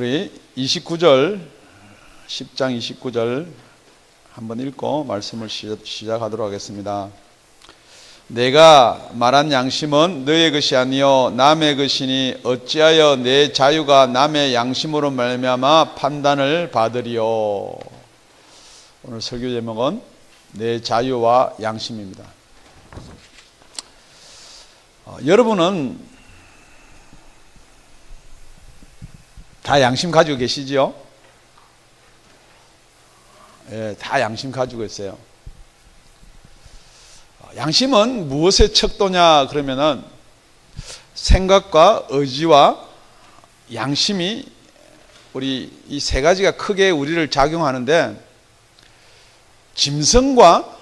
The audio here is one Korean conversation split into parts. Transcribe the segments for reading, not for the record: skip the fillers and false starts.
우리 29절 10장 29절 한번 읽고 말씀을 시작하도록 하겠습니다. 내가 말한 양심은 너의 것이 아니요 남의 것이니 어찌하여 내 자유가 남의 양심으로 말미암아 판단을 받으리요. 오늘 설교 제목은 내 자유와 양심입니다. 여러분은 다 양심 가지고 계시지요? 예, 다 양심 가지고 있어요. 양심은 무엇의 척도냐 그러면은 생각과 의지와 양심이 우리 이 세 가지가 크게 우리를 작용하는데, 짐승과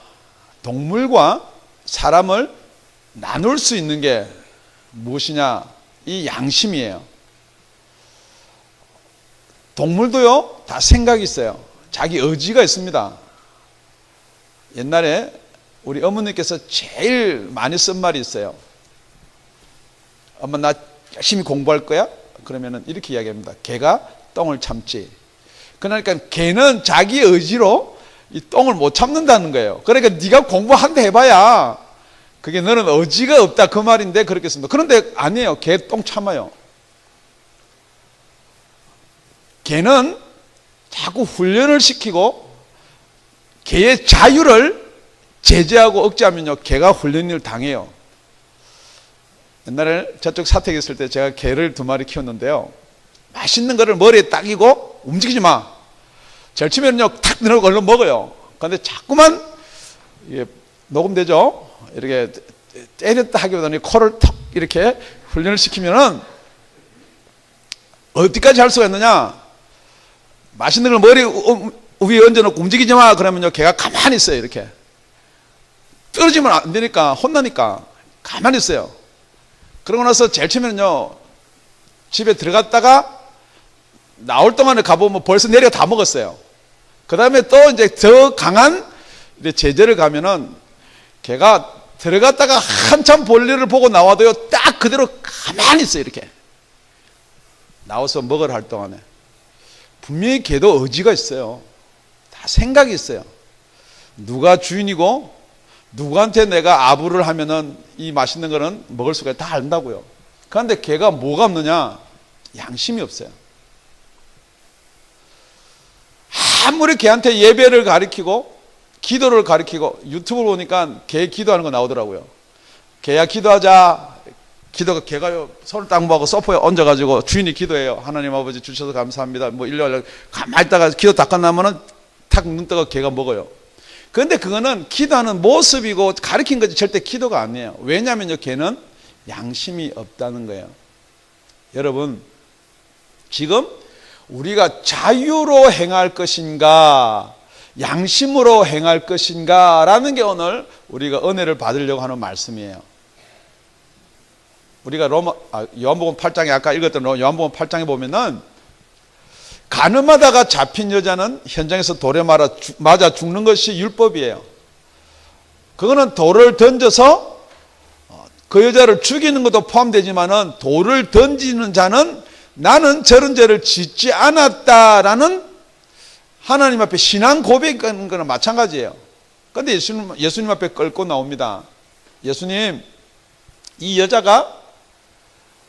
동물과 사람을 나눌 수 있는 게 무엇이냐? 이 양심이에요. 동물도요, 다 생각이 있어요. 자기 의지가 있습니다. 옛날에 우리 어머니께서 제일 많이 쓴 말이 있어요. 엄마, 나 열심히 공부할 거야? 그러면은 이렇게 이야기합니다. 개가 똥을 참지. 그러니까 개는 자기 의지로 이 똥을 못 참는다는 거예요. 그러니까 네가 공부 한 대 해봐야 그게 너는 의지가 없다 그 말인데 그렇게 씁니다. 그런데 아니에요. 개 똥 참아요. 개는 자꾸 훈련을 시키고 개의 자유를 제재하고 억제하면요, 개가 훈련을 당해요. 옛날에 저쪽 사택에 있을 때 제가 개를 2마리 키웠는데요, 맛있는 거를 머리에 딱이고 움직이지 마. 절치면요 탁 넣고 얼른 먹어요. 그런데 자꾸만 이게 녹음되죠? 이렇게 때렸다 하기보다는 코를 턱 이렇게 훈련을 시키면은 어디까지 할 수가 있느냐? 맛있는 걸 머리 위에 얹어놓고 움직이지 마 그러면요, 걔가 가만히 있어요. 이렇게 떨어지면 안 되니까, 혼나니까 가만히 있어요. 그러고 나서 제일 처음에는요, 집에 들어갔다가 나올 동안에 가보면 벌써 내려 다 먹었어요. 그 다음에 또 이제 더 강한 제재를 가면은 걔가 들어갔다가 한참 볼일을 보고 나와도요, 딱 그대로 가만히 있어요. 이렇게 나와서 먹으러 할 동안에. 분명히 걔도 의지가 있어요. 다 생각이 있어요. 누가 주인이고 누구한테 내가 아부를 하면은 이 맛있는 거는 먹을 수가 다 안다고요. 그런데 걔가 뭐가 없느냐? 양심이 없어요. 아무리 걔한테 예배를 가르치고 기도를 가르치고, 유튜브를 보니까 걔 기도하는 거 나오더라고요. 걔야 기도하자. 기도가 걔가요, 손을 딱 모아서 소파에 얹어가지고 주인이 기도해요. 하나님 아버지 주셔서 감사합니다. 뭐 일로 가만히 있다가 기도 다 끝나면은 탁 눈 뜨고 걔가 먹어요. 그런데 그거는 기도하는 모습이고 가르친 거지 절대 기도가 아니에요. 왜냐면요, 걔는 양심이 없다는 거예요. 여러분, 지금 우리가 자유로 행할 것인가 양심으로 행할 것인가 라는 게 오늘 우리가 은혜를 받으려고 하는 말씀이에요. 우리가 요한복음 8장에 아까 읽었던 요한복음 8장에 보면은, 가늠하다가 잡힌 여자는 현장에서 돌에 맞아 죽는 것이 율법이에요. 그거는 돌을 던져서 그 여자를 죽이는 것도 포함되지만은, 돌을 던지는 자는 나는 저런 죄를 짓지 않았다라는 하나님 앞에 신앙 고백하는 거는 마찬가지예요. 그런데 예수님 앞에 끌고 나옵니다. 예수님, 이 여자가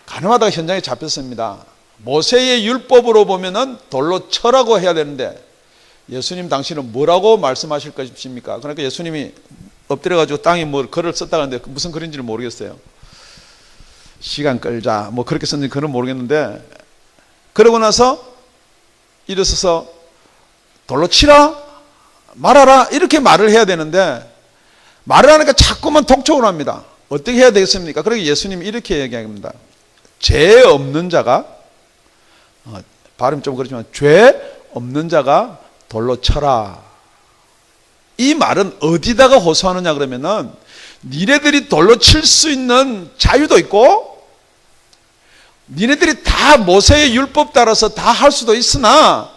가늠하다가 현장에 잡혔습니다. 모세의 율법으로 보면은 돌로 쳐라고 해야 되는데, 예수님 당신은 뭐라고 말씀하실 것입니까? 그러니까 예수님이 엎드려가지고 땅에 뭐 글을 썼다 하는데 무슨 글인지를 모르겠어요. 시간 끌자 뭐 그렇게 썼는지 그건 모르겠는데, 그러고 나서 일어서서 돌로 치라 말아라 이렇게 말을 해야 되는데, 말을 하니까 자꾸만 독촉을 합니다. 어떻게 해야 되겠습니까? 그러니까 예수님이 이렇게 얘기합니다. 죄 없는 자가, 발음 좀 그렇지만 죄 없는 자가 돌로 쳐라. 이 말은 어디다가 호소하느냐 그러면은, 니네들이 돌로 칠 수 있는 자유도 있고 니네들이 다 모세의 율법 따라서 다 할 수도 있으나,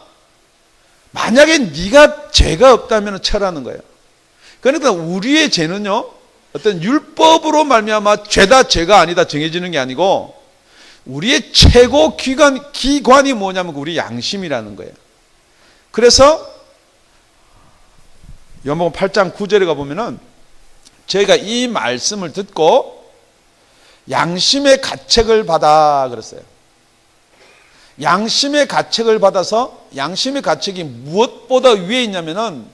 만약에 네가 죄가 없다면 쳐라는 거예요. 그러니까 우리의 죄는요, 어떤 율법으로 말미암아 죄다 죄가 아니다 정해지는 게 아니고, 우리의 최고 기관이 뭐냐면 우리 양심이라는 거예요. 그래서 요한복음 8장 9절에 가보면은 저희가 이 말씀을 듣고 양심의 가책을 받아 그랬어요. 양심의 가책을 받아서, 양심의 가책이 무엇보다 위에 있냐면은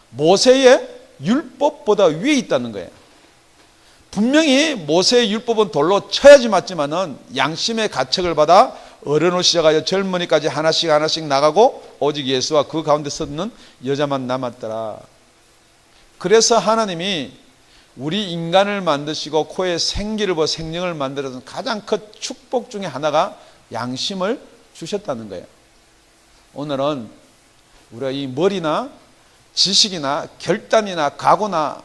모세의 율법보다 위에 있다는 거예요. 분명히 모세의 율법은 돌로 쳐야지 맞지만은 양심의 가책을 받아 어른으로 시작하여 젊은이까지 하나씩 하나씩 나가고 오직 예수와 그 가운데 서는 여자만 남았더라. 그래서 하나님이 우리 인간을 만드시고 코에 생기를 부어 생명을 만들어서 가장 큰 축복 중에 하나가 양심을 주셨다는 거예요. 오늘은 우리가 이 머리나 지식이나 결단이나 각오나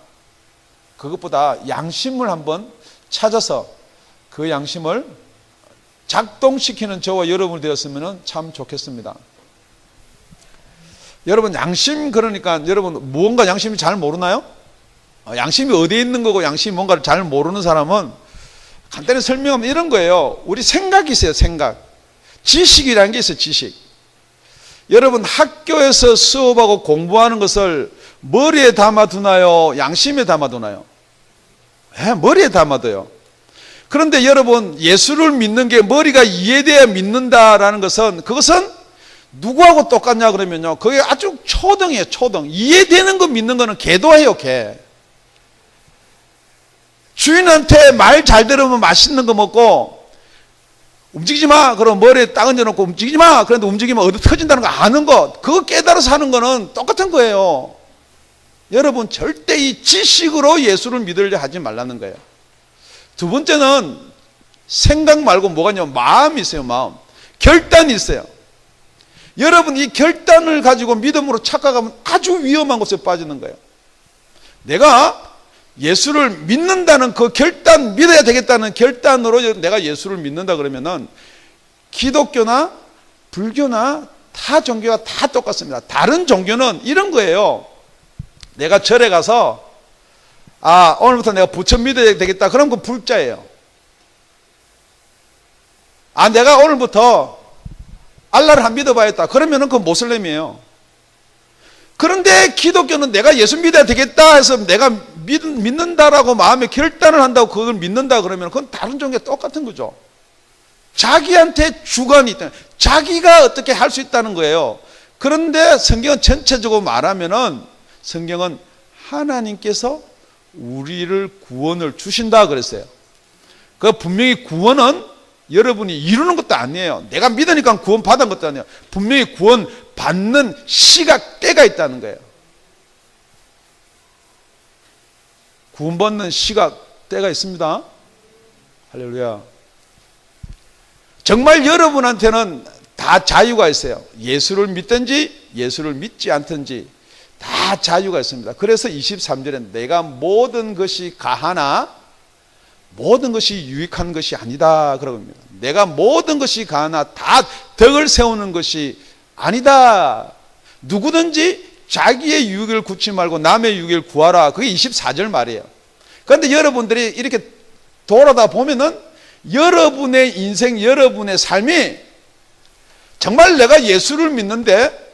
그것보다 양심을 한번 찾아서 그 양심을 작동시키는 저와 여러분이 되었으면 참 좋겠습니다. 여러분, 양심, 그러니까 여러분 무언가 양심이 잘 모르나요? 양심이 어디에 있는 거고 양심이 뭔가를 잘 모르는 사람은 간단히 설명하면 이런 거예요. 우리 생각이 있어요. 생각. 지식이라는 게 있어요. 지식. 여러분 학교에서 수업하고 공부하는 것을 머리에 담아두나요? 양심에 담아두나요? 머리에 담아둬요. 그런데 여러분, 예수를 믿는 게 머리가 이해돼야 믿는다라는 것은, 그것은 누구하고 똑같냐 그러면요, 그게 아주 초등이에요. 초등. 이해되는 거 믿는 거는 개도해요. 개. 주인한테 말 잘 들으면 맛있는 거 먹고 움직이지 마 그럼 머리에 딱 얹어놓고 움직이지 마 그런데 움직이면 어디 터진다는 거 아는 거, 그거 깨달아서 하는 거는 똑같은 거예요. 여러분, 절대 이 지식으로 예수를 믿으려 하지 말라는 거예요. 두 번째는 생각 말고 뭐가 있냐면 마음이 있어요. 마음. 결단이 있어요. 여러분, 이 결단을 가지고 믿음으로 착각하면 아주 위험한 곳에 빠지는 거예요. 내가 예수를 믿는다는 그 결단, 믿어야 되겠다는 결단으로 내가 예수를 믿는다 그러면은 기독교나 불교나 타 종교가 다 똑같습니다. 다른 종교는 이런 거예요. 내가 절에 가서 오늘부터 내가 부처 믿어야 되겠다. 그럼 그 불자예요. 내가 오늘부터 알라를 한 믿어봐야겠다. 그러면은 그 모슬렘이에요. 그런데 기독교는 내가 예수 믿어야 되겠다 해서 내가 믿는다라고 마음에 결단을 한다고 그걸 믿는다 그러면 그건 다른 종교와 똑같은 거죠. 자기한테 주관이 있다. 자기가 어떻게 할 수 있다는 거예요. 그런데 성경은 전체적으로 말하면은 성경은 하나님께서 우리를 구원을 주신다 그랬어요. 그 분명히 구원은 여러분이 이루는 것도 아니에요. 내가 믿으니까 구원 받은 것도 아니에요. 분명히 구원 받는 시각 때가 있다는 거예요. 구원받는 시각 때가 있습니다. 할렐루야. 정말 여러분한테는 다 자유가 있어요. 예수를 믿든지 예수를 믿지 않든지 다 자유가 있습니다. 그래서 23절에 내가 모든 것이 가하나 모든 것이 유익한 것이 아니다 그러고 있습니다. 내가 모든 것이 가하나 다 덕을 세우는 것이 아니다. 누구든지 자기의 유익을 구치 말고 남의 유익을 구하라. 그게 24절 말이에요. 그런데 여러분들이 이렇게 돌아다 보면은 여러분의 인생, 여러분의 삶이 정말 내가 예수를 믿는데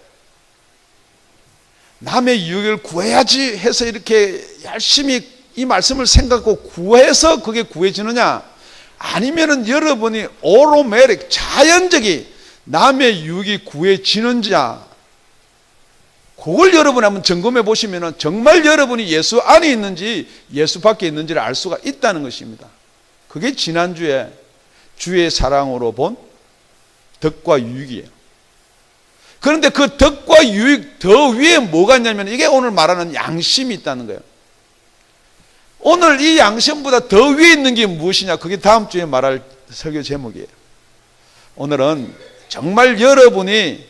남의 유익을 구해야지 해서 이렇게 열심히 이 말씀을 생각하고 구해서 그게 구해지느냐, 아니면은 여러분이 오로메릭 자연적이 남의 유익이 구해지는지야, 그걸 여러분이 한번 점검해 보시면은 정말 여러분이 예수 안에 있는지 예수 밖에 있는지를 알 수가 있다는 것입니다. 그게 지난주에 주의 사랑으로 본 덕과 유익이에요. 그런데 그 덕과 유익 더 위에 뭐가 있냐면 이게 오늘 말하는 양심이 있다는 거예요. 오늘 이 양심보다 더 위에 있는 게 무엇이냐, 그게 다음 주에 말할 설교 제목이에요. 오늘은 정말 여러분이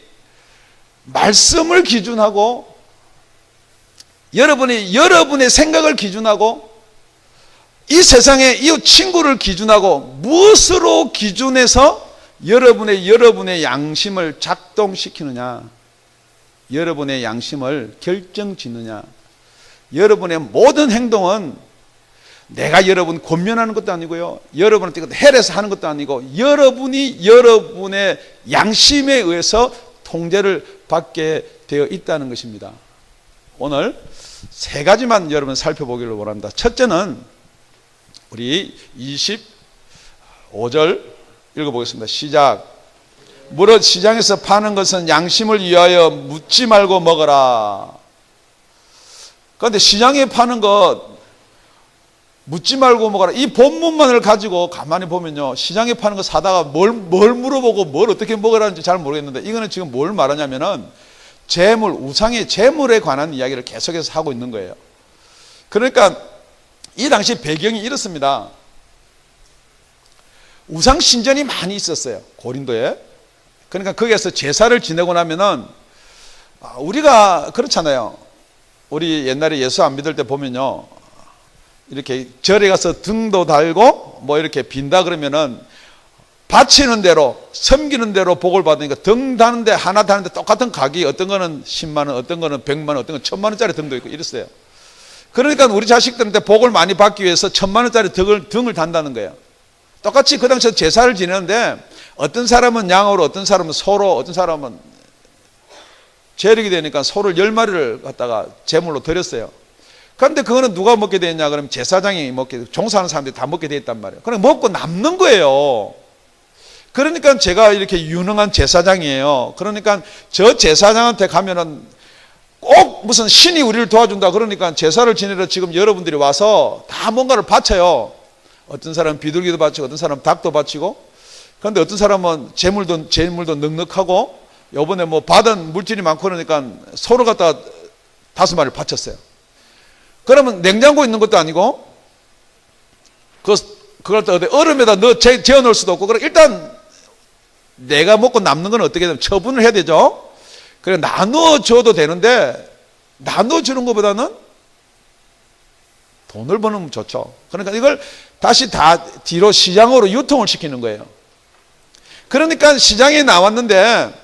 말씀을 기준하고 여러분이 여러분의 생각을 기준하고 이 세상에 이 친구를 기준하고 무엇으로 기준해서 여러분의 양심을 작동시키느냐, 여러분의 양심을 결정짓느냐. 여러분의 모든 행동은 내가 여러분 권면하는 것도 아니고요, 여러분한테 헬에서 하는 것도 아니고, 여러분이 여러분의 양심에 의해서 통제를 받게 되어 있다는 것입니다. 오늘 세 가지만 여러분 살펴보기를 원합니다. 첫째는 우리 25절 읽어보겠습니다. 시작. 무릇 시장에서 파는 것은 양심을 위하여 묻지 말고 먹어라. 그런데 시장에 파는 것 묻지 말고 먹어라, 이 본문만을 가지고 가만히 보면요, 시장에 파는 거 사다가 뭘 물어보고 뭘 어떻게 먹으라는지 잘 모르겠는데, 이거는 지금 뭘 말하냐면은 재물, 우상의 재물에 관한 이야기를 계속해서 하고 있는 거예요. 그러니까 이 당시 배경이 이렇습니다. 우상 신전이 많이 있었어요, 고린도에. 그러니까 거기에서 제사를 지내고 나면은, 우리가 그렇잖아요. 우리 옛날에 예수 안 믿을 때 보면요, 이렇게 절에 가서 등도 달고 뭐 이렇게 빈다 그러면은 바치는 대로, 섬기는 대로 복을 받으니까 등 다는데, 하나 다는데 똑같은 가격이, 어떤 거는 10만 원, 어떤 거는 100만 원, 어떤 건 1000만 원짜리 등도 있고 이랬어요. 그러니까 우리 자식들한테 복을 많이 받기 위해서 1000만 원짜리 등을 단다는 거예요. 똑같이 그 당시에 제사를 지내는데, 어떤 사람은 양으로, 어떤 사람은 소로, 어떤 사람은 재력이 되니까 소를 10마리를 갖다가 제물로 드렸어요. 그런데 그거는 누가 먹게 되냐 그러면 제사장이 먹게, 종사하는 사람들이 다 먹게 돼 있단 말이에요. 그냥 먹고 남는 거예요. 그러니까 제가 이렇게 유능한 제사장이에요. 그러니까 저 제사장한테 가면은 꼭 무슨 신이 우리를 도와준다 그러니까 제사를 지내러 지금 여러분들이 와서 다 뭔가를 바쳐요. 어떤 사람은 비둘기도 바치고, 어떤 사람은 닭도 바치고. 그런데 어떤 사람은 재물도 넉넉하고, 요번에 뭐 받은 물질이 많고 그러니까 소를 갖다가 5마리를 바쳤어요. 그러면 냉장고에 있는 것도 아니고, 그걸 또 어디 얼음에다 재워 놓을 수도 없고, 그럼 일단 내가 먹고 남는 건 어떻게 되면 처분을 해야 되죠. 그래, 나누어 줘도 되는데, 나누어 주는 것보다는 돈을 버는 좋죠. 그러니까 이걸 다시 다 뒤로 시장으로 유통을 시키는 거예요. 그러니까 시장에 나왔는데,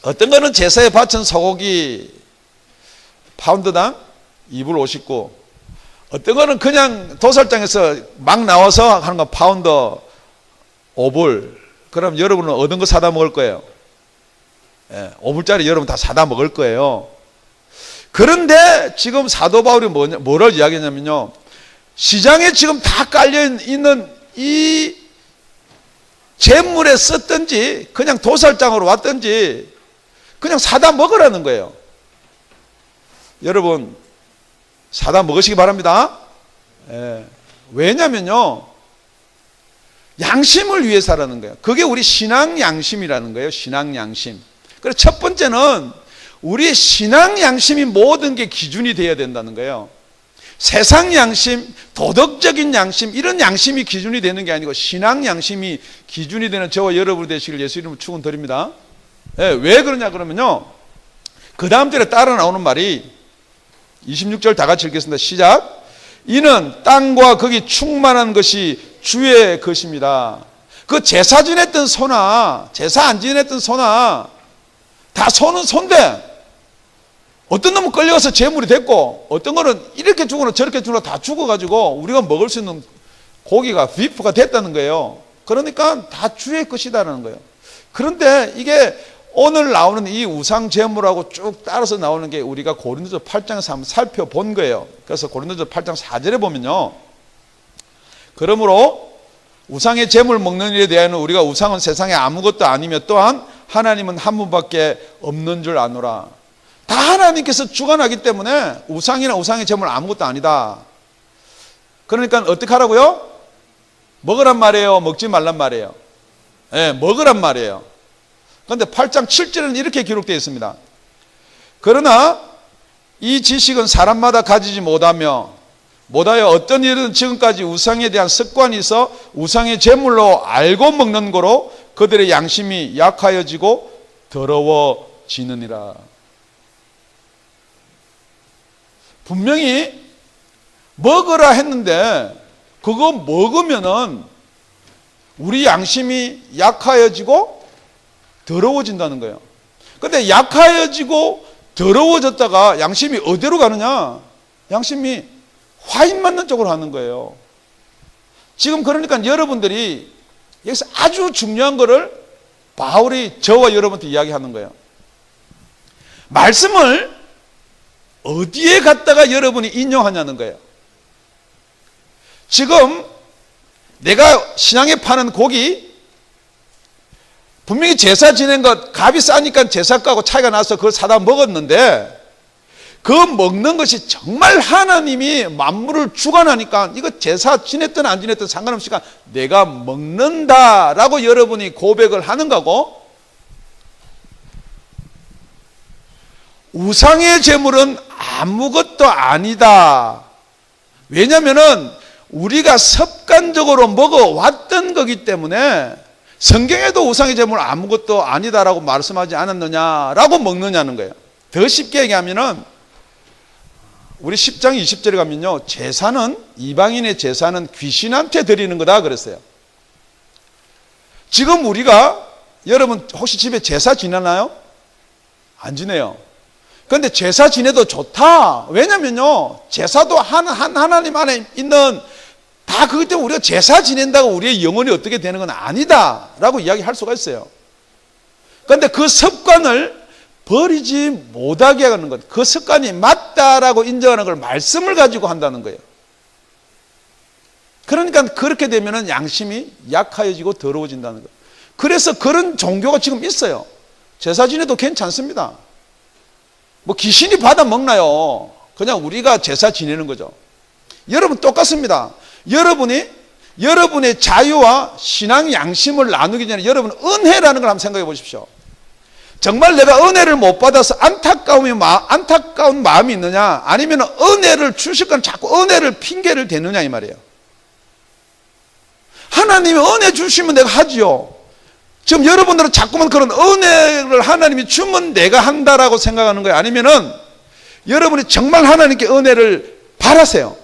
어떤 거는 제사에 바친 소고기 파운드당 2불 59, 어떤 거는 그냥 도살장에서 막 나와서 하는 거 파운드 5불. 그럼 여러분은 얻은 거 사다 먹을 거예요. 5불짜리 여러분 다 사다 먹을 거예요. 그런데 지금 사도 바울이 뭐를 이야기하냐면요, 시장에 지금 다 깔려 있는 이 재물에 썼든지 그냥 도살장으로 왔든지 그냥 사다 먹으라는 거예요. 여러분 사다 먹으시기 바랍니다. 왜냐면요, 양심을 위해서라는 거예요. 그게 우리 신앙 양심이라는 거예요. 신앙 양심. 그래서 첫 번째는 우리의 신앙 양심이 모든 게 기준이 되어야 된다는 거예요. 세상 양심, 도덕적인 양심, 이런 양심이 기준이 되는 게 아니고 신앙 양심이 기준이 되는 저와 여러분 되시길 예수 이름으로 축원드립니다. 왜 그러냐 그러면요, 그 다음 절에 따라 나오는 말이 26절 다 같이 읽겠습니다. 시작. 이는 땅과 거기 충만한 것이 주의 것입니다. 그 제사 지냈던 소나 제사 안 지냈던 소나 다 소는 소인데, 어떤 놈은 끌려가서 재물이 됐고, 어떤 거는 이렇게 죽거나 저렇게 죽거나 다 죽어가지고 우리가 먹을 수 있는 고기가 비프가 됐다는 거예요. 그러니까 다 주의 것이다라는 거예요. 그런데 이게 오늘 나오는 이 우상 제물하고 쭉 따라서 나오는 게 우리가 고린도서 8장에서 한번 살펴본 거예요. 그래서 고린도서 8장 4절에 보면요, 그러므로 우상의 제물 먹는 일에 대하여는 우리가 우상은 세상에 아무것도 아니며 또한 하나님은 한 분밖에 없는 줄 아노라. 다 하나님께서 주관하기 때문에 우상이나 우상의 제물 아무것도 아니다. 그러니까 어떻게 하라고요? 먹으란 말이에요, 먹지 말란 말이에요? 먹으란 말이에요. 그런데 8장 7절에는 이렇게 기록되어 있습니다. 그러나 이 지식은 사람마다 가지지 못하여 어떤 일은 지금까지 우상에 대한 습관이 있어 우상의 제물로 알고 먹는 거로 그들의 양심이 약하여지고 더러워지느니라. 분명히 먹으라 했는데 그거 먹으면은 우리 양심이 약하여지고 더러워진다는 거예요. 근데 약하여지고 더러워졌다가 양심이 어디로 가느냐? 양심이 화인 맞는 쪽으로 하는 거예요. 지금 그러니까 여러분들이 여기서 아주 중요한 거를 바울이 저와 여러분한테 이야기하는 거예요. 말씀을 어디에 갖다가 여러분이 인용하냐는 거예요. 지금 내가 시장에 파는 고기, 분명히 제사 지낸 것 값이 싸니까 제사가하고 차이가 나서 그걸 사다 먹었는데, 그 먹는 것이 정말 하나님이 만물을 주관하니까 이거 제사 지냈든 안 지냈든 상관없으니까 내가 먹는다라고 여러분이 고백을 하는 거고, 우상의 제물은 아무것도 아니다. 왜냐하면 우리가 습관적으로 먹어왔던 거기 때문에 성경에도 우상의 제물은 아무것도 아니다라고 말씀하지 않았느냐라고 먹느냐는 거예요. 더 쉽게 얘기하면은 우리 10장 20절에 가면요, 제사는, 이방인의 제사는 귀신한테 드리는 거다 그랬어요. 지금 우리가, 여러분 혹시 집에 제사 지내나요? 안 지내요. 그런데 제사 지내도 좋다. 왜냐면요, 제사도 하나님 안에 있는, 다 그것 때문에 우리가 제사 지낸다고 우리의 영혼이 어떻게 되는 건 아니다 라고 이야기할 수가 있어요. 그런데 그 습관을 버리지 못하게 하는 것, 그 습관이 맞다라고 인정하는 걸 말씀을 가지고 한다는 거예요. 그러니까 그렇게 되면 양심이 약해지고 더러워진다는 거예요. 그래서 그런 종교가 지금 있어요. 제사 지내도 괜찮습니다. 뭐 귀신이 받아 먹나요? 그냥 우리가 제사 지내는 거죠. 여러분 똑같습니다. 여러분의 자유와 신앙 양심을 나누기 전에 여러분 은혜라는 걸 한번 생각해 보십시오. 정말 내가 은혜를 못 받아서 안타까운 마음이 있느냐, 아니면 은혜를 주실 건 자꾸 은혜를 핑계를 대느냐 이 말이에요. 하나님이 은혜 주시면 내가 하지요. 지금 여러분들은 자꾸만 그런 은혜를 하나님이 주면 내가 한다라고 생각하는 거예요. 아니면은 여러분이 정말 하나님께 은혜를 바라세요.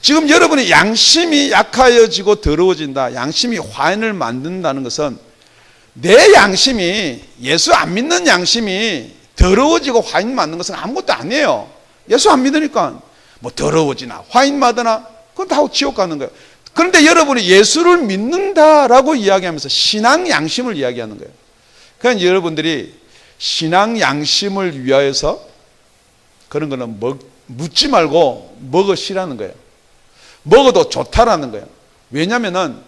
지금 여러분의 양심이 약하여지고 더러워진다, 양심이 화인을 만든다는 것은 내 양심이, 예수 안 믿는 양심이 더러워지고 화인 맞는 것은 아무것도 아니에요. 예수 안 믿으니까 뭐 더러워지나 화인 맞으나 그건 다 지옥 가는 거예요. 그런데 여러분이 예수를 믿는다라고 이야기하면서 신앙 양심을 이야기하는 거예요. 그러니까 여러분들이 신앙 양심을 위하여서 그런 거는 묻지 말고 먹으시라는 거예요. 먹어도 좋다라는 거예요. 왜냐하면은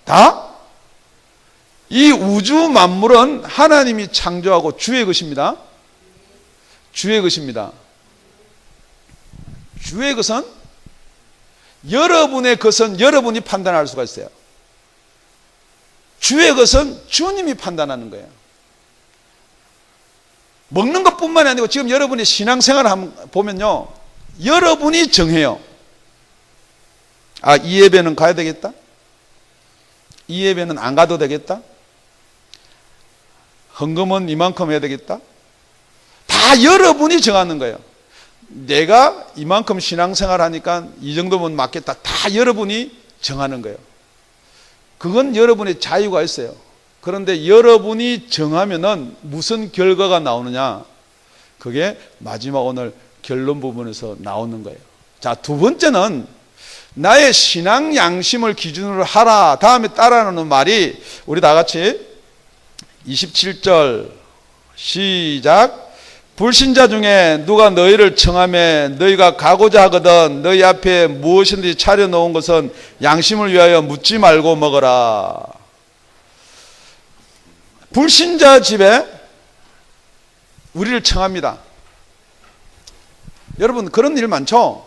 다 이 우주 만물은 하나님이 창조하고 주의 것입니다. 주의 것입니다. 주의 것은, 여러분의 것은 여러분이 판단할 수가 있어요. 주의 것은 주님이 판단하는 거예요. 먹는 것뿐만이 아니고 지금 여러분이 신앙생활을 한번 보면요, 여러분이 정해요. 아, 이 예배는 가야 되겠다, 이 예배는 안 가도 되겠다, 헌금은 이만큼 해야 되겠다. 다 여러분이 정하는 거예요. 내가 이만큼 신앙생활 하니까 이 정도면 맞겠다. 다 여러분이 정하는 거예요. 그건 여러분의 자유가 있어요. 그런데 여러분이 정하면은 무슨 결과가 나오느냐, 그게 마지막 오늘 결론 부분에서 나오는 거예요. 자, 두 번째는 나의 신앙 양심을 기준으로 하라. 다음에 따라하는 말이, 우리 다 같이 27절 시작. 불신자 중에 누가 너희를 청하매 너희가 가고자 하거든 너희 앞에 무엇이든지 차려놓은 것은 양심을 위하여 묻지 말고 먹어라. 불신자 집에 우리를 청합니다. 여러분 그런 일 많죠?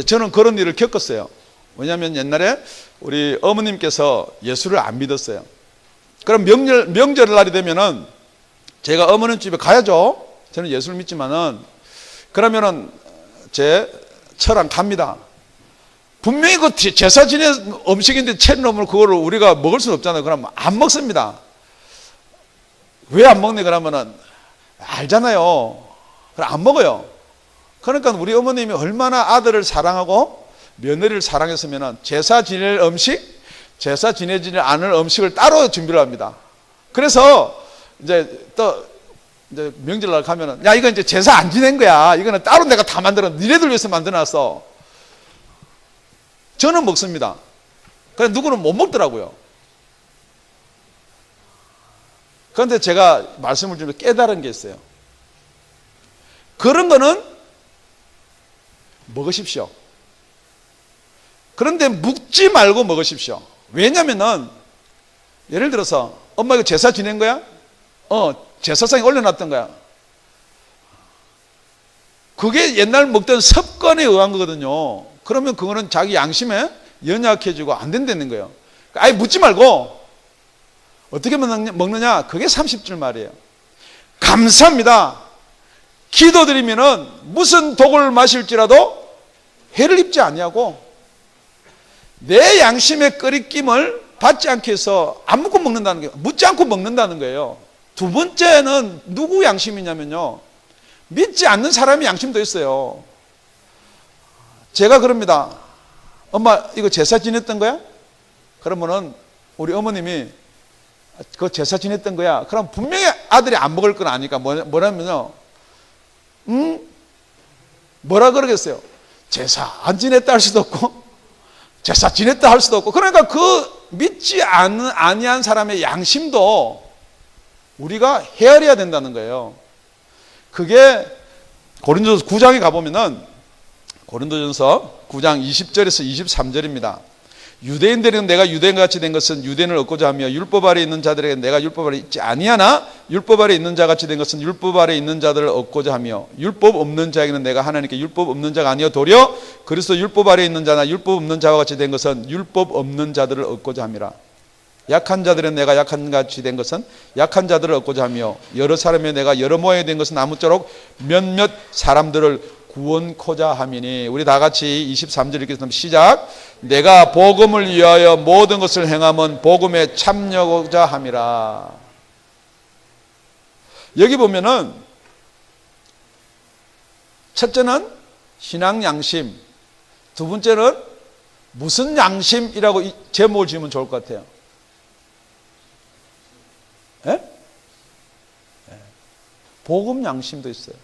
저는 그런 일을 겪었어요. 왜냐하면 옛날에 우리 어머님께서 예수를 안 믿었어요. 그럼 명절날이 되면은 제가 어머님 집에 가야죠. 저는 예수를 믿지만은, 그러면은 제 처랑 갑니다. 분명히 그 제사 지낸 음식인데 채널을 그거를 우리가 먹을 수는 없잖아요. 그러면 안 먹습니다. 왜 안 먹니? 그러면은 알잖아요. 그럼 안 먹어요. 그러니까 우리 어머님이 얼마나 아들을 사랑하고 며느리를 사랑했으면은 제사 지낼 음식, 제사 지내지 않을 음식을 따로 준비를 합니다. 그래서 이제 명절날 가면은, 야, 이거 이제 제사 안 지낸 거야. 이거는 따로 내가 다 만들어, 니네들 위해서 만들어놨어. 저는 먹습니다. 그런데 누구는 못 먹더라고요. 그런데 제가 말씀을 드리면 깨달은 게 있어요. 그런 거는 먹으십시오. 그런데 묵지 말고 먹으십시오. 왜냐면은 예를 들어서 엄마 이거 제사 지낸 거야? 제사상에 올려놨던 거야. 그게 옛날 먹던 습관에 의한 거거든요. 그러면 그거는 자기 양심에 연약해지고 안 된다는 거예요. 아예 묻지 말고 어떻게 먹느냐? 그게 30줄 말이에요. 감사합니다. 기도드리면은 무슨 독을 마실지라도 해를 입지 아니하고 내 양심의 끓이김을 받지 않게 해서 안 묻고 먹는다는 거예요. 묻지 않고 먹는다는 거예요. 두 번째는 누구 양심이냐면요. 믿지 않는 사람의 양심도 있어요. 제가 그럽니다. 엄마 이거 제사 지냈던 거야? 그러면은 우리 어머님이 그거 제사 지냈던 거야. 그럼 분명히 아들이 안 먹을 건 아니까 뭐라면요. 뭐라 그러겠어요? 제사 안 지냈다 할 수도 없고 제사 지냈다 할 수도 없고 그러니까 그 믿지 아니한 사람의 양심도 우리가 헤아려야 된다는 거예요. 그게 고린도전서 9장에 가보면은 고린도전서 9장 20절에서 23절입니다. 유대인들은 내가 유대인과 같이 된 것은 유대인을 얻고자 하며 율법 아래 있는 자들에게 내가 율법 아래 있지 아니하나 율법 아래 있는 자 같이 된 것은 율법 아래 있는 자들을 얻고자 하며 율법 없는 자에게는 내가 하나님께 율법 없는 자가 아니요 도리어 그리스도 율법 아래 있는 자나 율법 없는 자와 같이 된 것은 율법 없는 자들을 얻고자 함이라. 약한 자들은 내가 약한 같이 된 것은 약한 자들을 얻고자 하며 여러 사람의 내가 여러 모양이 된 것은 아무쪼록 몇몇 사람들을 구원코자 함이니. 우리 다 같이 23절 읽겠습니다. 시작. 내가 복음을 위하여 모든 것을 행함은 복음에 참여하고자 함이라. 여기 보면은 첫째는 신앙 양심, 두 번째는 무슨 양심이라고 제목을 지으면 좋을 것 같아요. 예? 복음 양심도 있어요.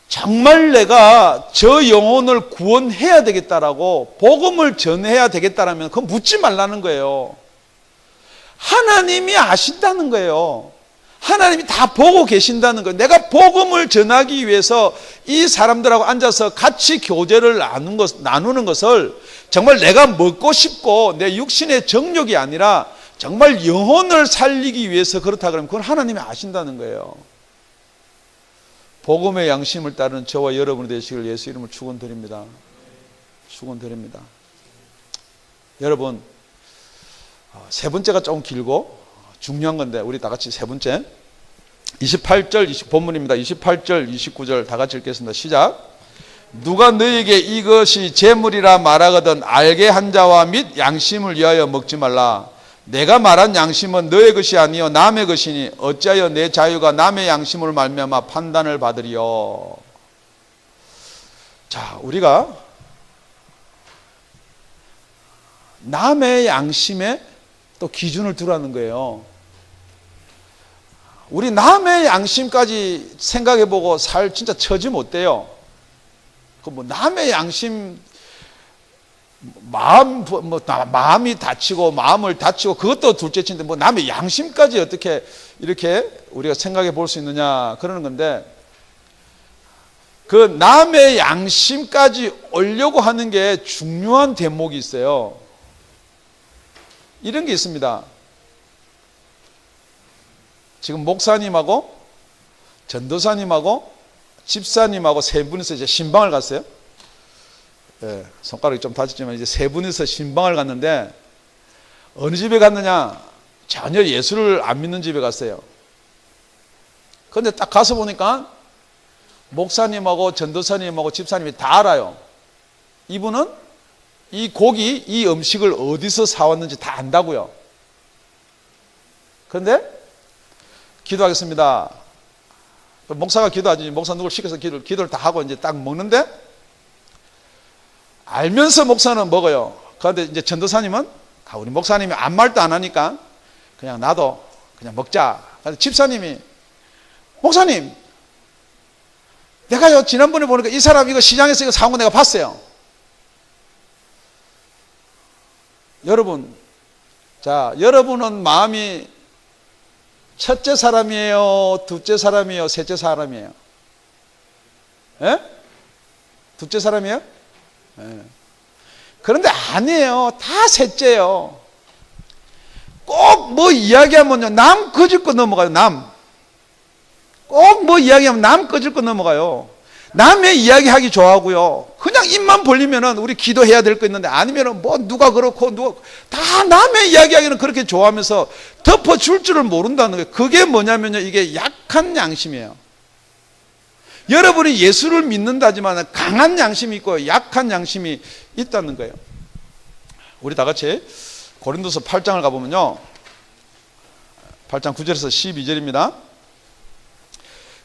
정말 내가 저 영혼을 구원해야 되겠다라고 복음을 전해야 되겠다라면 그건 묻지 말라는 거예요. 하나님이 아신다는 거예요. 하나님이 다 보고 계신다는 거예요. 내가 복음을 전하기 위해서 이 사람들하고 앉아서 같이 교제를 나누는 것을 정말 내가 먹고 싶고 내 육신의 정욕이 아니라 정말 영혼을 살리기 위해서 그렇다 그러면 그건 하나님이 아신다는 거예요. 복음의 양심을 따르는 저와 여러분이 되시길 예수 이름으로 축원드립니다. 축원드립니다. 여러분, 세 번째가 조금 길고 중요한 건데 우리 다 같이 세 번째 28절 본문입니다. 28절 29절 다 같이 읽겠습니다. 시작. 누가 너에게 이것이 재물이라 말하거든 알게 한 자와 및 양심을 위하여 먹지 말라. 내가 말한 양심은 너의 것이 아니요 남의 것이니 어찌하여 내 자유가 남의 양심을 말미암아 판단을 받으리요. 자, 우리가 남의 양심에 또 기준을 두라는 거예요. 우리 남의 양심까지 생각해보고 살 진짜 처지면 어때요? 그 뭐 남의 양심 마음이 다치고 마음을 다치고 그것도 둘째치인데 뭐 남의 양심까지 어떻게 이렇게 우리가 생각해 볼 수 있느냐 그러는 건데 그 남의 양심까지 오려고 하는 게 중요한 대목이 있어요. 이런 게 있습니다. 지금 목사님하고 전도사님하고 집사님하고 세 분이서 이제 신방을 갔어요. 예, 손가락이 좀 다쳤지만 이제 세 분이서 신방을 갔는데 어느 집에 갔느냐? 전혀 예수를 안 믿는 집에 갔어요. 그런데 딱 가서 보니까 목사님하고 전도사님하고 집사님이 다 알아요. 이분은 이 고기, 이 음식을 어디서 사왔는지 다 안다고요. 그런데 기도하겠습니다. 목사가 기도하지 목사 누굴 시켜서 기도를 다 하고 이제 딱 먹는데 알면서 목사는 먹어요. 그런데 이제 전도사님은 우리 목사님이 아무 말도 안 하니까 그냥 나도 그냥 먹자. 그런데 집사님이 목사님 내가요 지난번에 보니까 이 사람 이거 시장에서 이거 사온 거 내가 봤어요. 여러분, 자, 여러분은 마음이 첫째 사람이에요? 둘째 사람이에요? 셋째 사람이에요? 예? 둘째 사람이에요? 예. 그런데 아니에요. 다 셋째예요. 꼭 뭐 이야기하면요, 남 거질 거 넘어가요. 꼭 뭐 이야기하면 남 거질 거 넘어가요. 남의 이야기하기 좋아하고요. 그냥 입만 벌리면은 우리 기도해야 될 거 있는데, 아니면은 뭐 누가 그렇고 누가 다 남의 이야기하기는 그렇게 좋아하면서 덮어줄 줄을 모른다는 거예요. 그게 뭐냐면요, 이게 약한 양심이에요. 여러분이 예수를 믿는다지만 강한 양심이 있고 약한 양심이 있다는 거예요. 우리 다 같이 고린도서 8장을 가보면요, 8장 9절에서 12절입니다.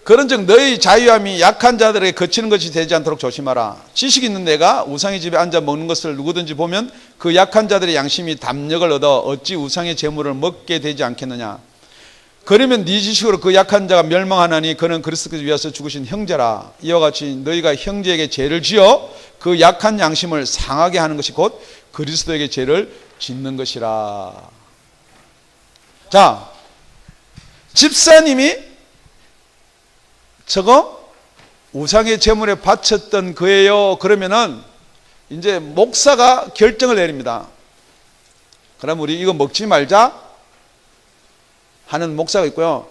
그런즉 너희 자유함이 약한 자들에게 거치는 것이 되지 않도록 조심하라. 지식 있는 내가 우상의 집에 앉아 먹는 것을 누구든지 보면 그 약한 자들의 양심이 담력을 얻어 어찌 우상의 재물을 먹게 되지 않겠느냐. 그러면 네 지식으로 그 약한 자가 멸망하나니 그는 그리스도께서 위하여 죽으신 형제라. 이와 같이 너희가 형제에게 죄를 지어 그 약한 양심을 상하게 하는 것이 곧 그리스도에게 죄를 짓는 것이라. 자, 집사님이 저거 우상의 제물에 바쳤던 거예요. 그러면은 이제 목사가 결정을 내립니다. 그럼 우리 이거 먹지 말자 하는 목사가 있고요.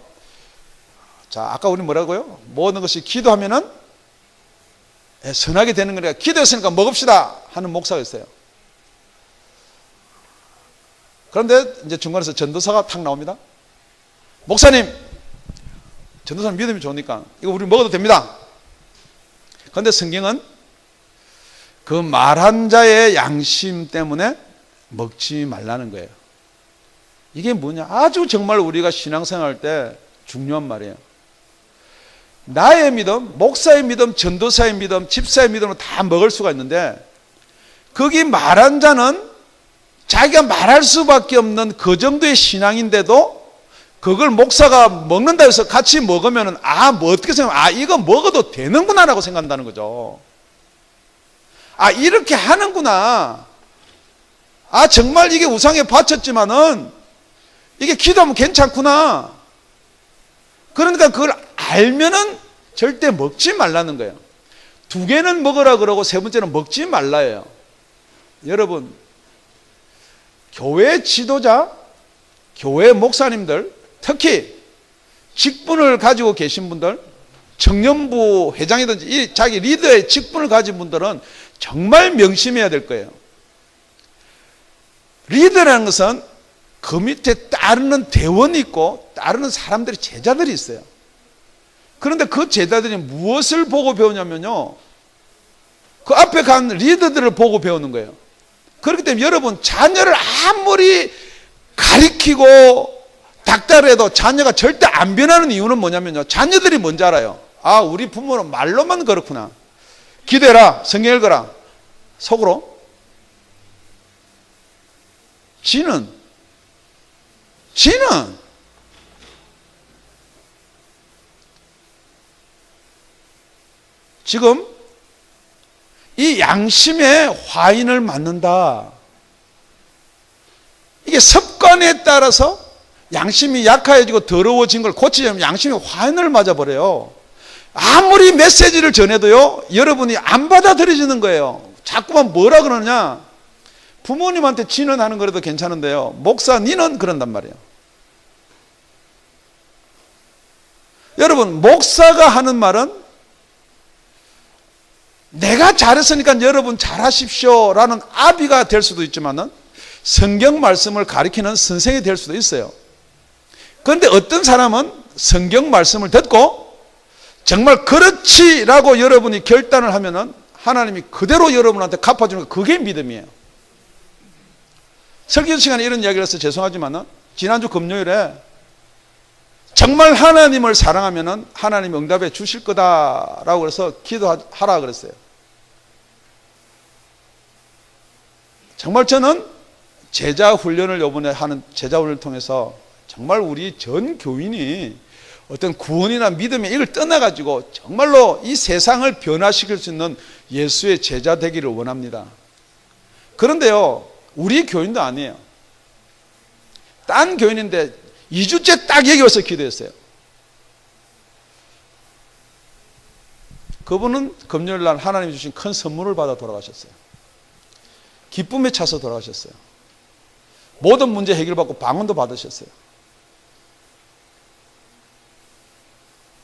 자, 아까 우리 뭐라고요? 모든 것이 기도하면은 선하게 되는 거니까 기도했으니까 먹읍시다 하는 목사가 있어요. 그런데 이제 중간에서 전도사가 탁 나옵니다. 목사님, 전도사는 믿음이 좋으니까 이거 우리 먹어도 됩니다. 그런데 성경은 그 말한 자의 양심 때문에 먹지 말라는 거예요. 이게 뭐냐? 아주 정말 우리가 신앙생활 때 중요한 말이에요. 나의 믿음, 목사의 믿음, 전도사의 믿음, 집사의 믿음은 다 먹을 수가 있는데, 거기 말한 자는 자기가 말할 수밖에 없는 그 정도의 신앙인데도 그걸 목사가 먹는다 해서 같이 먹으면은, 뭐 어떻게 생각하면, 이거 먹어도 되는구나라고 생각한다는 거죠. 이렇게 하는구나. 정말 이게 우상에 바쳤지만은 이게 기도하면 괜찮구나. 그러니까 그걸 알면은 절대 먹지 말라는 거예요. 2개는 먹으라 그러고 3번째는 먹지 말라예요. 여러분, 교회 지도자, 교회 목사님들, 특히 직분을 가지고 계신 분들, 청년부 회장이든지 자기 리더의 직분을 가진 분들은 정말 명심해야 될 거예요. 리더라는 것은 그 밑에 따르는 대원이 있고 따르는 사람들이, 제자들이 있어요. 그런데 그 제자들이 무엇을 보고 배우냐면요, 그 앞에 간 리더들을 보고 배우는 거예요. 그렇기 때문에 여러분, 자녀를 아무리 가리키고 닥달해도 자녀가 절대 안 변하는 이유는 뭐냐면요, 자녀들이 뭔지 알아요. 우리 부모는 말로만 그렇구나. 기도해라, 성경 읽어라. 속으로 지는 지금 이 양심에 화인을 맞는다. 이게 습관에 따라서 양심이 약해지고 더러워진 걸 고치려면 양심이 화인을 맞아버려요. 아무리 메시지를 전해도요, 여러분이 안 받아들여지는 거예요. 자꾸만 뭐라 그러느냐, 부모님한테 진언하는 거라도 괜찮은데요, 목사 니는 그런단 말이에요. 여러분, 목사가 하는 말은 내가 잘했으니까 여러분 잘하십시오 라는 아비가 될 수도 있지만은 성경 말씀을 가리키는 선생이 될 수도 있어요. 그런데 어떤 사람은 성경 말씀을 듣고 정말 그렇지라고 여러분이 결단을 하면은 하나님이 그대로 여러분한테 갚아주는 거, 그게 믿음이에요. 설교 시간에 이런 이야기를 해서 죄송하지만은 지난주 금요일에 정말 하나님을 사랑하면은 하나님이 응답해 주실 거다라고 해서 기도하라 그랬어요. 정말 저는 제자 훈련을 이번에 하는 제자 훈련을 통해서 정말 우리 전 교인이 어떤 구원이나 믿음의 이걸 떠나가지고 정말로 이 세상을 변화시킬 수 있는 예수의 제자 되기를 원합니다. 그런데요, 우리 교인도 아니에요. 딴 교인인데 2주째 딱 여기 와서 기도했어요. 그분은 금요일날 하나님이 주신 큰 선물을 받아 돌아가셨어요. 기쁨에 차서 돌아가셨어요. 모든 문제 해결받고 방언도 받으셨어요.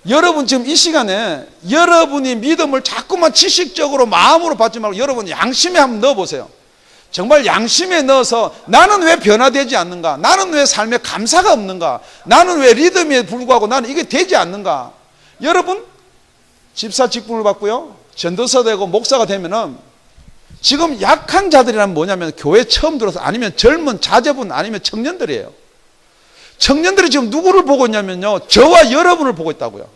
여러분 지금 이 시간에 여러분이 믿음을 자꾸만 지식적으로 마음으로 받지 말고 여러분 양심에 한번 넣어보세요. 정말 양심에 넣어서 나는 왜 변화되지 않는가? 나는 왜 삶에 감사가 없는가? 나는 왜 리듬에 불구하고 나는 이게 되지 않는가? 여러분 집사 직분을 받고요, 전도사 되고 목사가 되면은 지금 약한 자들이란 뭐냐면 교회 처음 들어서 아니면 젊은 자제분 아니면 청년들이에요. 청년들이 지금 누구를 보고 있냐면요, 저와 여러분을 보고 있다고요.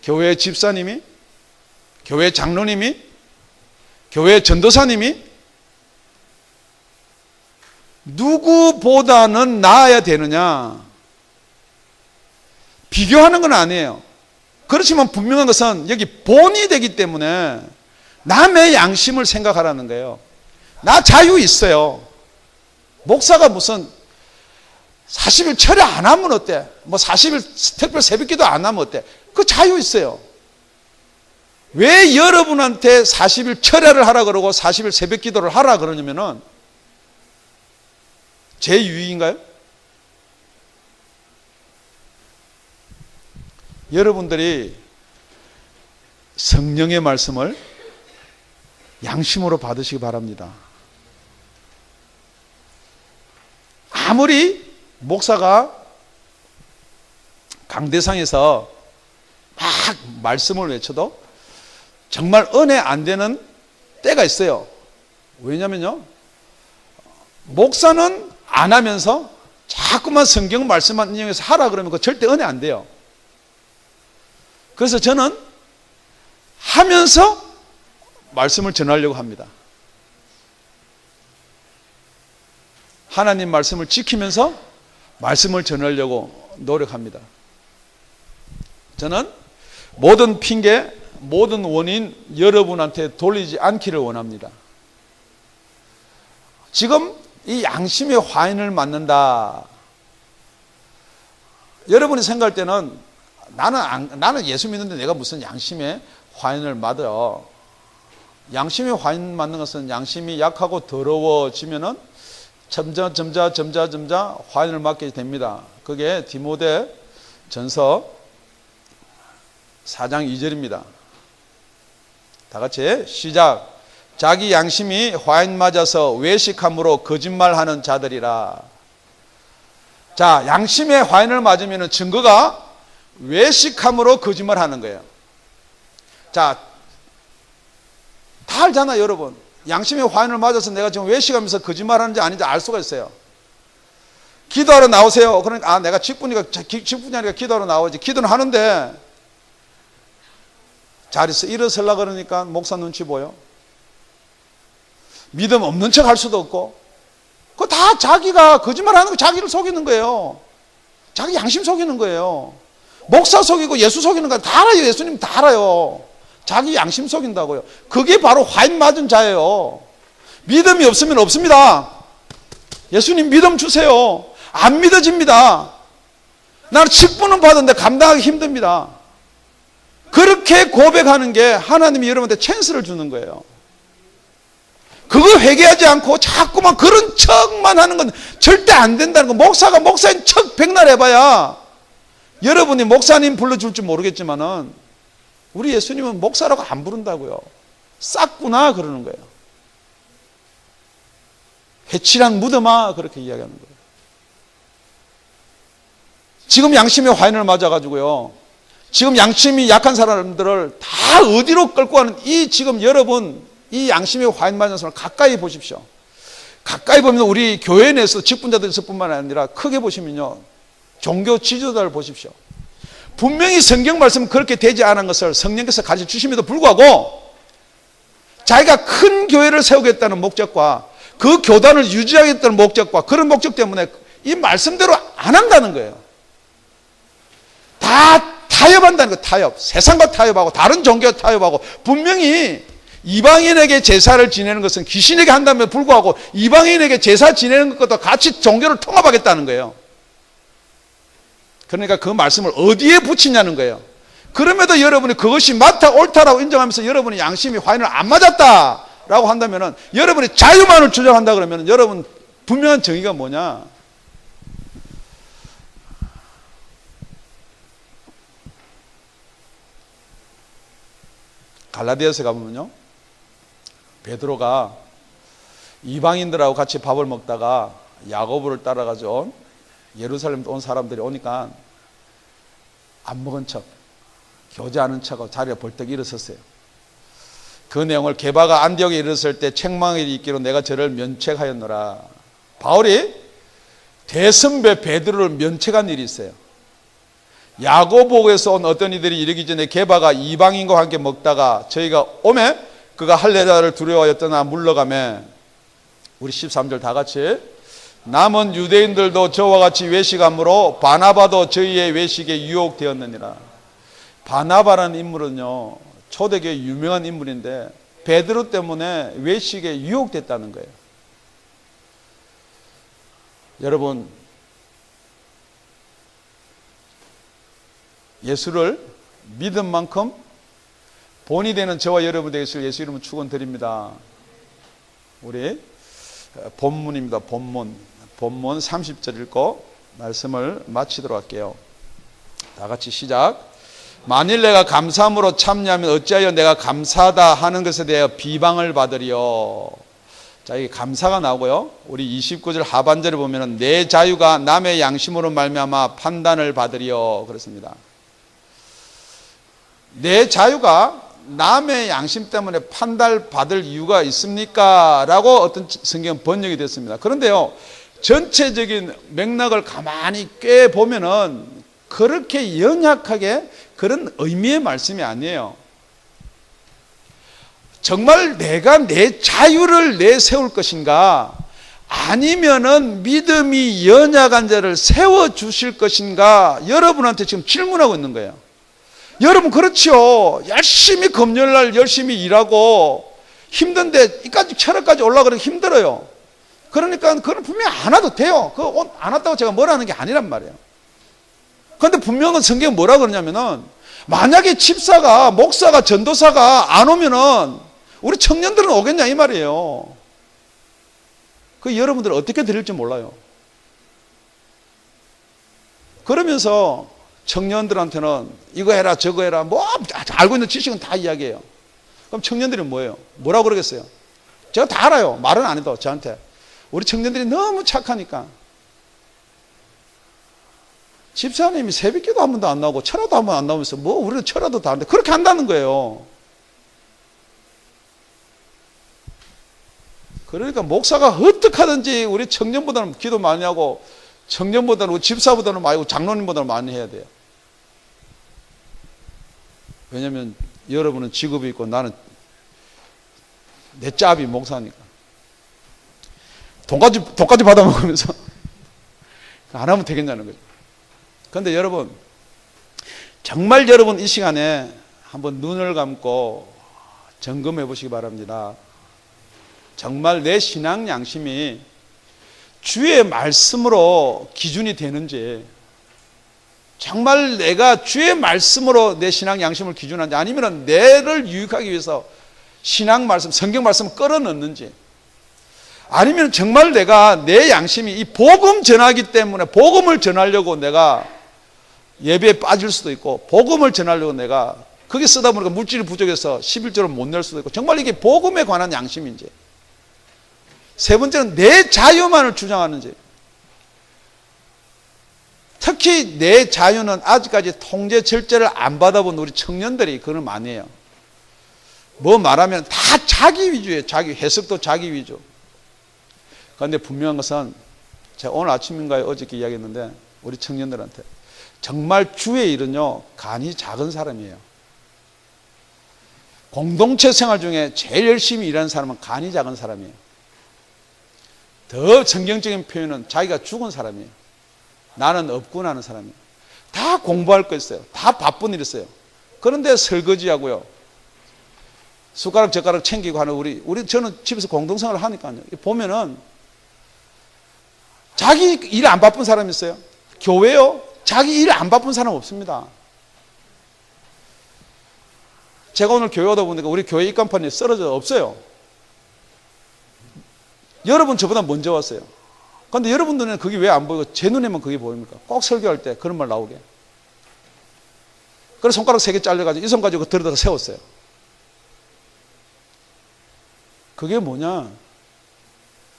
교회 집사님이, 교회 장로님이, 교회 전도사님이 누구보다는 나아야 되느냐? 비교하는 건 아니에요. 그렇지만 분명한 것은 여기 본이 되기 때문에 남의 양심을 생각하라는 거예요. 나 자유 있어요. 목사가 무슨 40일 철회 안 하면 어때? 뭐 40일 특별 새벽기도 안 하면 어때? 그 자유 있어요. 왜 여러분한테 40일 철회를 하라 그러고 40일 새벽기도를 하라 그러냐면은 제 유익인가요? 여러분들이 성령의 말씀을 양심으로 받으시기 바랍니다. 아무리 목사가 강대상에서 막 말씀을 외쳐도 정말 은혜 안 되는 때가 있어요. 왜냐면요, 목사는 안 하면서 자꾸만 성경 말씀만 인용해서 하라 그러면 그거 절대 은혜 안 돼요. 그래서 저는 하면서 말씀을 전하려고 합니다. 하나님 말씀을 지키면서 말씀을 전하려고 노력합니다. 저는 모든 핑계, 모든 원인 여러분한테 돌리지 않기를 원합니다. 지금 이 양심의 화인을 맞는다. 여러분이 생각할 때는 나는 예수 믿는데 내가 무슨 양심의 화인을 맞아. 양심의 화인 맞는 것은 양심이 약하고 더러워지면은 점자 화인을 맞게 됩니다. 그게 디모데 전서 4장 2절입니다. 다 같이 시작. 자기 양심이 화인 맞아서 외식함으로 거짓말하는 자들이라. 자, 양심의 화인을 맞으면 증거가 외식함으로 거짓말하는 거예요. 자, 다 알잖아요, 여러분. 양심의 화인을 맞아서 내가 지금 외식하면서 거짓말하는지 아닌지 알 수가 있어요. 기도하러 나오세요. 그러니까 내가 직분이 아니라 기도하러 나오지. 기도는 하는데 자리에서 일어서려고 그러니까 목사 눈치 보여. 믿음 없는 척 할 수도 없고. 그거 다 자기가 거짓말하는 거, 자기를 속이는 거예요. 자기 양심 속이는 거예요. 목사 속이고 예수 속이는 거 다 알아요. 예수님 다 알아요. 자기 양심 속인다고요. 그게 바로 화인 맞은 자예요. 믿음이 없으면 없습니다. 예수님 믿음 주세요. 안 믿어집니다. 나는 직분은 받았는데 감당하기 힘듭니다. 그렇게 고백하는 게 하나님이 여러분한테 찬스를 주는 거예요. 그거 회개하지 않고 자꾸만 그런 척만 하는 건 절대 안 된다는 거. 목사가 목사인 척 백날 해봐야 여러분이 목사님 불러줄지 모르겠지만은 우리 예수님은 목사라고 안 부른다고요. 쌌구나 그러는 거예요. 회칠한 무덤아 그렇게 이야기하는 거예요. 지금 양심의 화인을 맞아가지고요, 지금 양심이 약한 사람들을 다 어디로 끌고 가는 이 지금 여러분 이 양심의 화인 맞은 사람을 가까이 보십시오. 가까이 보면 우리 교회 내에서 직분자들에서뿐만 아니라 크게 보시면요, 종교 지도자를 보십시오. 분명히 성경 말씀은 그렇게 되지 않은 것을 성령께서 가르쳐 주심에도 불구하고 자기가 큰 교회를 세우겠다는 목적과 그 교단을 유지하겠다는 목적과 그런 목적 때문에 이 말씀대로 안 한다는 거예요. 다 타협한다는 거예요. 타협. 세상과 타협하고 다른 종교와 타협하고 분명히 이방인에게 제사를 지내는 것은 귀신에게 한다면 불구하고 이방인에게 제사 지내는 것도 같이 종교를 통합하겠다는 거예요. 그러니까 그 말씀을 어디에 붙이냐는 거예요. 그럼에도 여러분이 그것이 맞다 옳다라고 인정하면서 여러분이 양심이 화인을 안 맞았다라고 한다면 여러분이 자유만을 주장한다 그러면 여러분 분명한 정의가 뭐냐? 갈라디아서 가보면요, 베드로가 이방인들하고 같이 밥을 먹다가 야고보를 따라가지고 예루살렘 온 사람들이 오니까 안 먹은 척, 교제하는 척하고 자리에 벌떡 일어섰어요. 그 내용을 게바가 안디옥에 이르렀을 때 책망이 있기로 내가 저를 면책하였노라. 바울이 대선배 베드로를 면책한 일이 있어요. 야고보에서 온 어떤 이들이 이르기 전에 게바가 이방인과 함께 먹다가 저희가 오매 그가 할례자를 두려워하였더나 물러가매. 우리 13절 다 같이. 남은 유대인들도 저와 같이 외식함으로 바나바도 저희의 외식에 유혹되었느니라. 바나바라는 인물은요, 초대교회 유명한 인물인데 베드로 때문에 외식에 유혹됐다는 거예요. 여러분, 예수를 믿은 만큼 본이 되는 저와 여러분 되시길 예수 이름으로 축원드립니다. 우리 본문입니다. 본문 30절 읽고 말씀을 마치도록 할게요. 다 같이 시작. 만일 내가 감사함으로 참여하면 어찌하여 내가 감사하다 하는 것에 대하여 비방을 받으리요. 자, 이게 감사가 나오고요. 우리 29절 하반절에 보면은 내 자유가 남의 양심으로 말미암아 판단을 받으리요 그렇습니다. 내 자유가 남의 양심 때문에 판단받을 이유가 있습니까? 라고 어떤 성경 번역이 됐습니다. 그런데요, 전체적인 맥락을 가만히 꿰보면은 그렇게 연약하게 그런 의미의 말씀이 아니에요. 정말 내가 내 자유를 내세울 것인가? 아니면은 믿음이 연약한 자를 세워주실 것인가? 여러분한테 지금 질문하고 있는 거예요. 여러분 그렇죠. 열심히 금요일날 열심히 일하고 힘든데 이까지 철학까지 올라가기 힘들어요. 그러니까 그건 분명히 안 와도 돼요. 그거 안 왔다고 제가 뭐라는 게 아니란 말이에요. 그런데 분명한 성경은 뭐라 그러냐면은 만약에 집사가 목사가 전도사가 안 오면은 우리 청년들은 오겠냐 이 말이에요. 그 여러분들 어떻게 드릴지 몰라요. 그러면서 청년들한테는 이거 해라 저거 해라 뭐 알고 있는 지식은 다 이야기해요. 그럼 청년들이 뭐예요? 뭐라고 그러겠어요? 제가 다 알아요. 말은 안 해도 저한테. 우리 청년들이 너무 착하니까 집사님이 새벽기도 한 번도 안 나오고 철화도 한 번 안 나오면서 뭐 우리는 철화도 다 하는데 그렇게 한다는 거예요. 그러니까 목사가 어떻게 하든지 우리 청년보다는 기도 많이 하고 청년보다는 우리 집사보다는 많이 하고 장로님보다는 많이 해야 돼요. 왜냐하면 여러분은 직업이 있고 나는 내 짭이 목사니까 돈까지 받아먹으면서 안 하면 되겠냐는 거죠. 그런데 여러분 정말 여러분 이 시간에 한번 눈을 감고 점검해 보시기 바랍니다. 정말 내 신앙 양심이 주의 말씀으로 기준이 되는지, 정말 내가 주의 말씀으로 내 신앙 양심을 기준하는지, 아니면 내를 유익하기 위해서 신앙 말씀, 성경 말씀을 끌어넣는지, 아니면 정말 내가 내 양심이 이 복음 전하기 때문에 복음을 전하려고 내가 예배에 빠질 수도 있고, 복음을 전하려고 내가 거기 쓰다 보니까 물질이 부족해서 11조를 못 낼 수도 있고, 정말 이게 복음에 관한 양심인지, 세 번째는 내 자유만을 주장하는지. 특히 내 자유는 아직까지 통제 절제를 안 받아본 우리 청년들이 그걸 많이 해요. 뭐 말하면 다 자기 위주예요. 자기 해석도 자기 위주. 그런데 분명한 것은 제가 오늘 아침인가요 어저께 이야기했는데 우리 청년들한테 정말 주의 일은요 간이 작은 사람이에요. 공동체 생활 중에 제일 열심히 일하는 사람은 간이 작은 사람이에요. 더 성경적인 표현은 자기가 죽은 사람이에요. 나는 없구나 하는 사람이에요. 다 공부할 거 있어요. 다 바쁜 일 있어요. 그런데 설거지하고요, 숟가락 젓가락 챙기고 하는 저는 집에서 공동생활을 하니까요. 보면은 자기 일 안 바쁜 사람 있어요? 교회요? 자기 일 안 바쁜 사람 없습니다. 제가 오늘 교회 오다 보니까 우리 교회 입간판이 쓰러져 없어요. 여러분 저보다 먼저 왔어요. 그런데 여러분 눈에는 그게 왜 안 보이고 제 눈에만 그게 보입니까? 꼭 설교할 때 그런 말 나오게. 그래서 손가락 3개 잘려가지고 이 손 가지고 들어다가 세웠어요. 그게 뭐냐?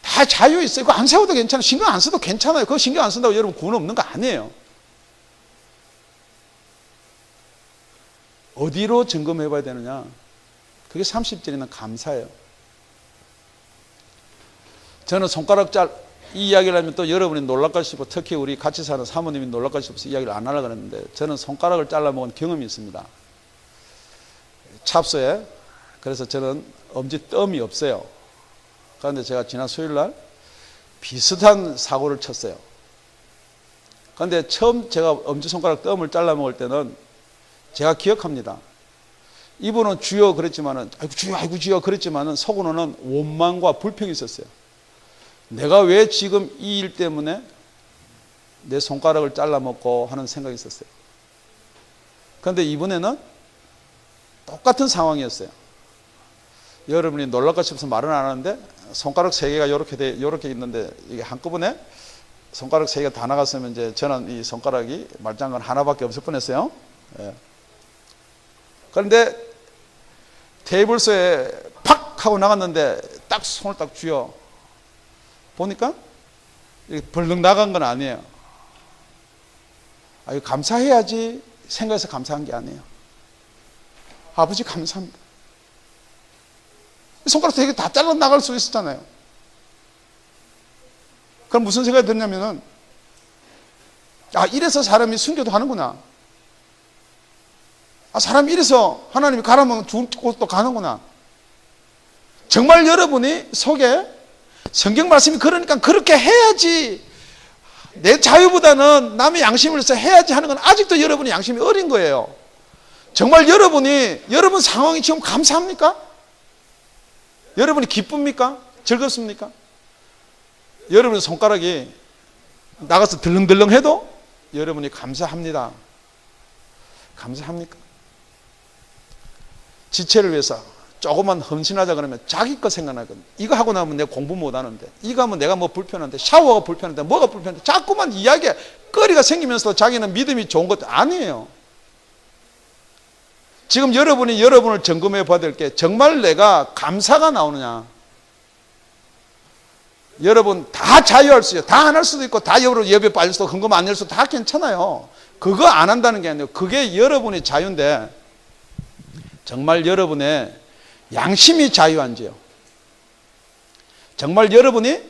다 자유 있어요. 그거 안 세워도 괜찮아요. 신경 안 써도 괜찮아요. 그거 신경 안 쓴다고 여러분 구원 없는 거 아니에요. 어디로 점검해 봐야 되느냐? 그게 30절에는 감사예요. 저는 이 이야기를 하면 또 여러분이 놀랄까시고 특히 우리 같이 사는 사모님이 놀랄까시고서 이야기를 안 하려고 그랬는데 저는 손가락을 잘라 먹은 경험이 있습니다. 찹스에. 그래서 저는 엄지뜸이 없어요. 그런데 제가 지난 수요일 날 비슷한 사고를 쳤어요. 그런데 처음 제가 엄지손가락 뜸을 잘라 먹을 때는 제가 기억합니다. 이분은 주여 그랬지만은 아이고 주여 그랬지만은 속으로는 원망과 불평이 있었어요. 내가 왜 지금 이 일 때문에 내 손가락을 잘라 먹고 하는 생각이 있었어요. 그런데 이번에는 똑같은 상황이었어요. 여러분이 놀랄까 싶어서 말은 안 하는데 손가락 3개가 이렇게 있는데 이게 한꺼번에 손가락 3개가 다 나갔으면 이제 저는 이 손가락이 말짱은 하나밖에 없을 뻔했어요. 예. 그런데 테이블서에 팍 하고 나갔는데 딱 손을 딱 쥐어 보니까 벌렁 나간 건 아니에요. 이거 감사해야지 생각해서 감사한 게 아니에요. 아버지 감사합니다. 손가락 3개 다 잘라 나갈 수 있었잖아요. 그럼 무슨 생각이 들냐면은 이래서 사람이 순교도 하는구나. 사람이 이래서 하나님이 가라면 좋은 곳도 가는구나. 정말 여러분이 속에 성경 말씀이 그러니까 그렇게 해야지 내 자유보다는 남의 양심을 위해서 해야지 하는 건 아직도 여러분의 양심이 어린 거예요. 정말 여러분 상황이 지금 감사합니까? 여러분이 기쁩니까? 즐겁습니까? 여러분의 손가락이 나가서 들렁들렁 해도 여러분이 감사합니다. 감사합니까? 지체를 위해서 조금만 헌신하자 그러면 자기 거 생각나거든요. 이거 하고 나면 내가 공부 못하는데, 이거 하면 내가 뭐 불편한데, 샤워가 불편한데, 뭐가 불편한데, 자꾸만 이야기에 거리가 생기면서 자기는 믿음이 좋은 것도 아니에요. 지금 여러분을 점검해 봐야 될 게 정말 내가 감사가 나오느냐. 여러분 다 자유할 수 있어요. 다 안 할 수도 있고 다 예배 빠질 수도 헌금 안 낼 수도 다 괜찮아요. 그거 안 한다는 게 아니에요. 그게 여러분의 자유인데 정말 여러분의 양심이 자유한지요. 정말 여러분이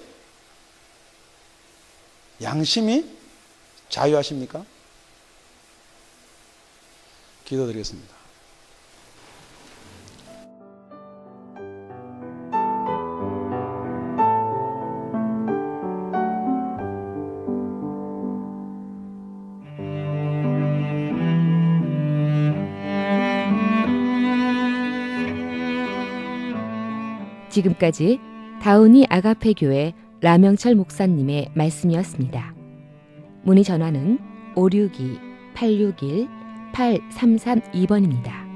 양심이 자유하십니까? 기도드리겠습니다. 지금까지 다운이 아가페 교회 라명철 목사님의 말씀이었습니다. 문의 전화는 562-861-8332번입니다.